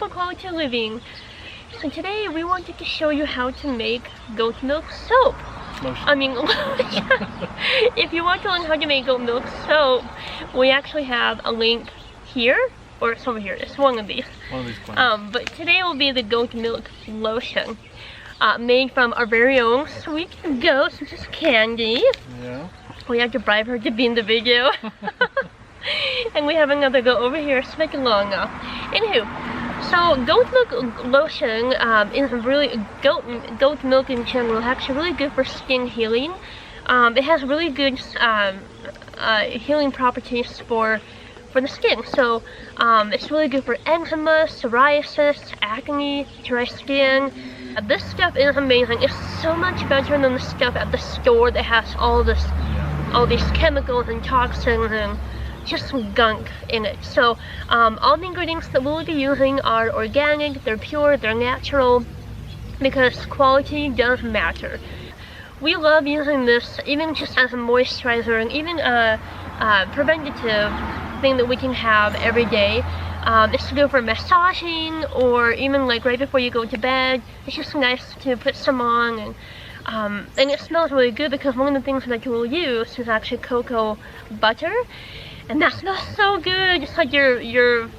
for quality living. So today we wanted to show you how to make goat milk soap. Lotion. I mean, if you want to learn how to make goat milk soap, we actually have a link here, or it's over here. It's one of these. One of these plants. But today will be the goat milk lotion, made from our very own sweet goat, which is Candy. Yeah. We have to bribe her to be in the video. And we have another goat over here, Smekalonga. Anywho, so goat milk lotion is really goat milk in general is actually really good for skin healing. It has really good healing properties for the skin. So it's really good for eczema, psoriasis, acne, dry skin. This stuff is amazing. It's so much better than the stuff at the store that has all these chemicals and toxins and just some gunk in it. So all the ingredients that we'll be using are organic, they're pure, they're natural, because quality does matter. We love using this even just as a moisturizer and even a preventative thing that we can have every day. It's good for massaging, or even like right before you go to bed. It's just nice to put some on, and it smells really good because one of the things that you will use is actually cocoa butter. And that smells so good. It's like you're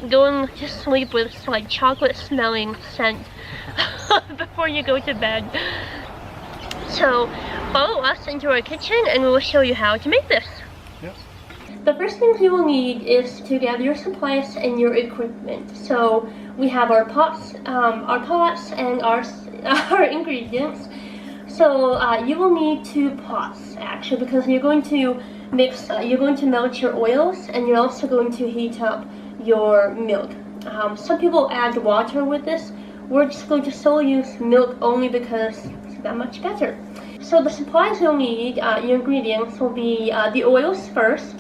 going to sleep with like chocolate smelling scent before you go to bed. So follow us into our kitchen and we will show you how to make this. Yes. The first thing you will need is to gather your supplies and your equipment. So we have our pots and our ingredients. So you will need 2 pots actually, because you're going to melt your oils and you're also going to heat up your milk. Some people add water with this. We're just going to solely use milk only because it's that much better. So the supplies you'll need, your ingredients will be the oils first.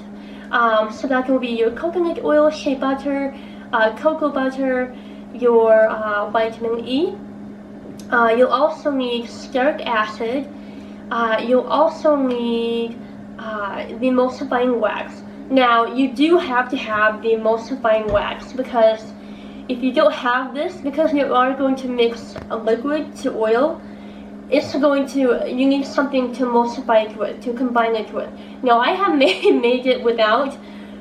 So that will be your coconut oil, shea butter, cocoa butter, your vitamin E. You'll also need stearic acid. You'll also need the emulsifying wax. Now you do have to have the emulsifying wax, because if you don't have this, because you are going to mix a liquid to oil, you need something to emulsify it with, to combine it with. Now I have made it without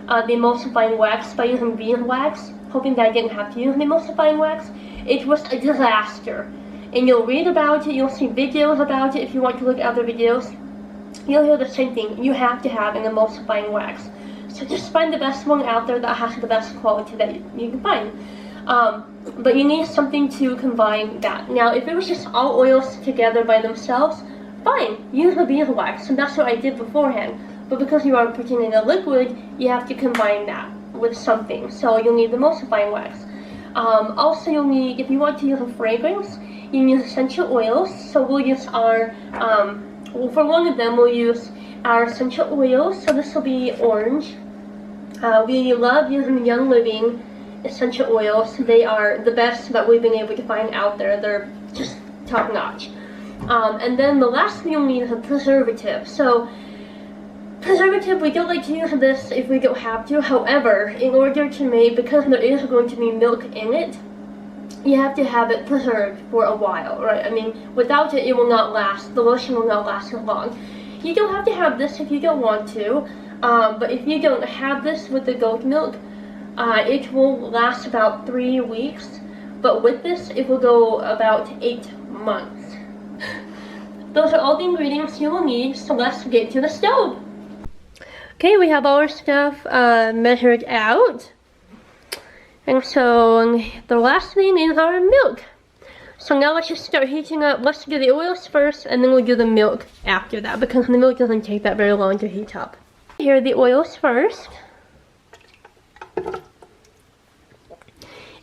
the emulsifying wax by using beeswax, hoping that I didn't have to use the emulsifying wax. It was a disaster, and you'll read about it, you'll see videos about it if you want to look at other videos. You'll hear the same thing. You have to have an emulsifying wax. So just find the best one out there that has the best quality that you can find. But you need something to combine that. Now, if it was just all oils together by themselves, fine, use the beeswax. So that's what I did beforehand. But because you are putting in a liquid, you have to combine that with something. So you'll need the emulsifying wax. Also, you'll need, if you want to use a fragrance, you need essential oils. So we'll use our for one of them, we'll use our essential oils. So this will be orange. We love using Young Living essential oils. They are the best that we've been able to find out there. They're just top notch. And then the last thing you'll need is a preservative. So preservative, we don't like to use this if we don't have to. However, in order to make, because there is going to be milk in it, you have to have it preserved for a while, right? I mean, without it, it will not last. The lotion will not last as long. You don't have to have this if you don't want to, but if you don't have this with the goat milk, it will last about 3 weeks. But with this, it will go about 8 months. Those are all the ingredients you will need, so let's get to the stove. Okay, we have all our stuff measured out. And so the last thing is our milk. So now let's just start heating up. Let's do the oils first, and then we'll do the milk after that, because the milk doesn't take that very long to heat up. Here are the oils first.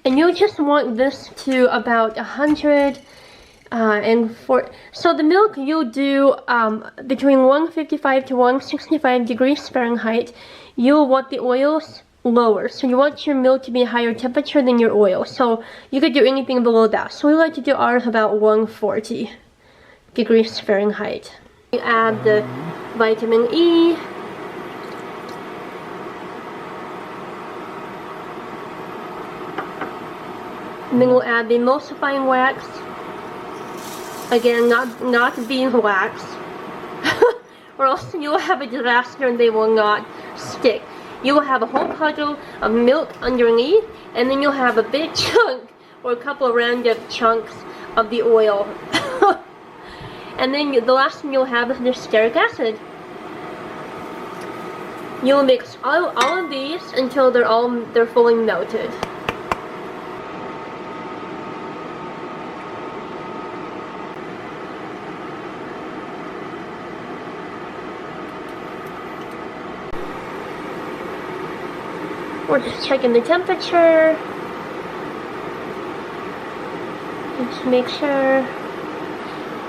And you'll just want this to about 104. So the milk you'll do between 155 to 165 degrees Fahrenheit. You'll want the oils lower. So you want your milk to be a higher temperature than your oil. So you could do anything below that. So we like to do ours about 140 degrees Fahrenheit. You add the vitamin E. And then we'll add the emulsifying wax. Again, not beeswax, or else you will have a disaster and they will not stick. You will have a whole puddle of milk underneath, and then you'll have a big chunk or a couple of random chunks of the oil. And then the last thing you'll have is the stearic acid. You'll mix all of these until they're fully melted. We're just checking the temperature. Just make sure.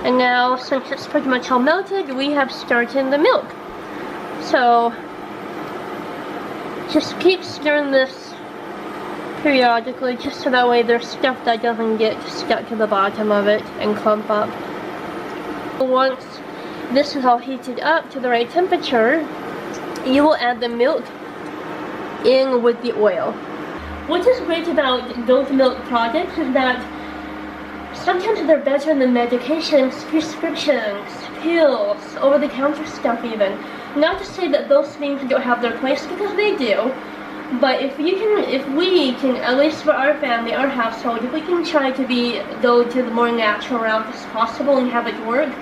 And now, since it's pretty much all melted, we have started the milk. So, just keep stirring this periodically, just so that way there's stuff that doesn't get stuck to the bottom of it and clump up. Once this is all heated up to the right temperature, you will add the milk in with the oil. What is great about those milk products is that sometimes they're better than medications, prescriptions, pills, over-the-counter stuff even. Not to say that those things don't have their place, because they do. But if we can, at least for our family, our household, if we can try to go to the more natural route as possible and have it work,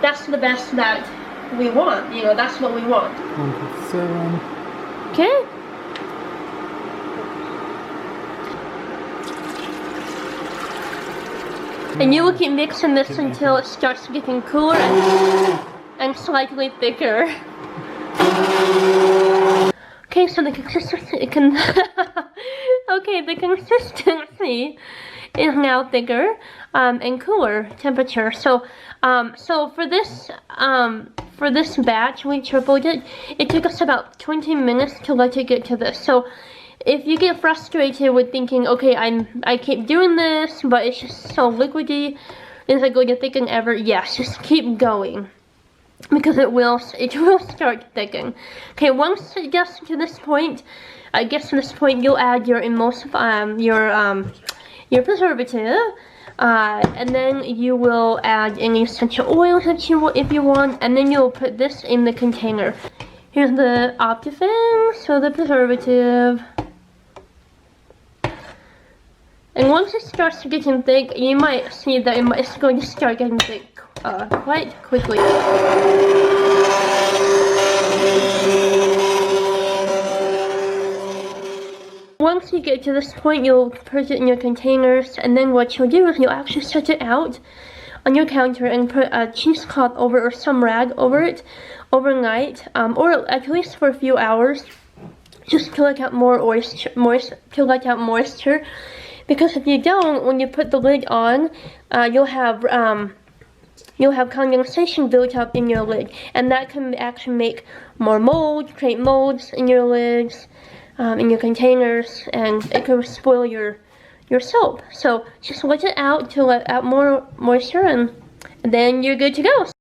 that's the best that we want. You know, that's what we want. 157. Okay. And you will keep mixing this until it starts getting cooler and slightly thicker. Okay, so the consistency the consistency is now thicker and cooler temperature. So for this batch, we tripled it. It took us about 20 minutes to let it get to this. So if you get frustrated with thinking, okay, I keep doing this, but it's just so liquidy, is it going to thicken ever? Yes, just keep going, because it will start thickening. Okay, once it gets to this point, you'll add your your preservative, and then you will add any essential oils if you want, and then you'll put this in the container. Here's the Optifin, so the preservative. And once it starts getting thick, you might see that it's going to start getting thick quite quickly. Once you get to this point, you'll put it in your containers, and then what you'll do is you'll actually set it out on your counter and put a cheesecloth over or some rag over it overnight, or at least for a few hours, just to let out more moisture. Because if you don't, when you put the lid on, you'll have condensation built up in your lid, and that can actually make more mold, create molds in your lids, in your containers, and it can spoil your soap. So just let it out to let out more moisture, and then you're good to go.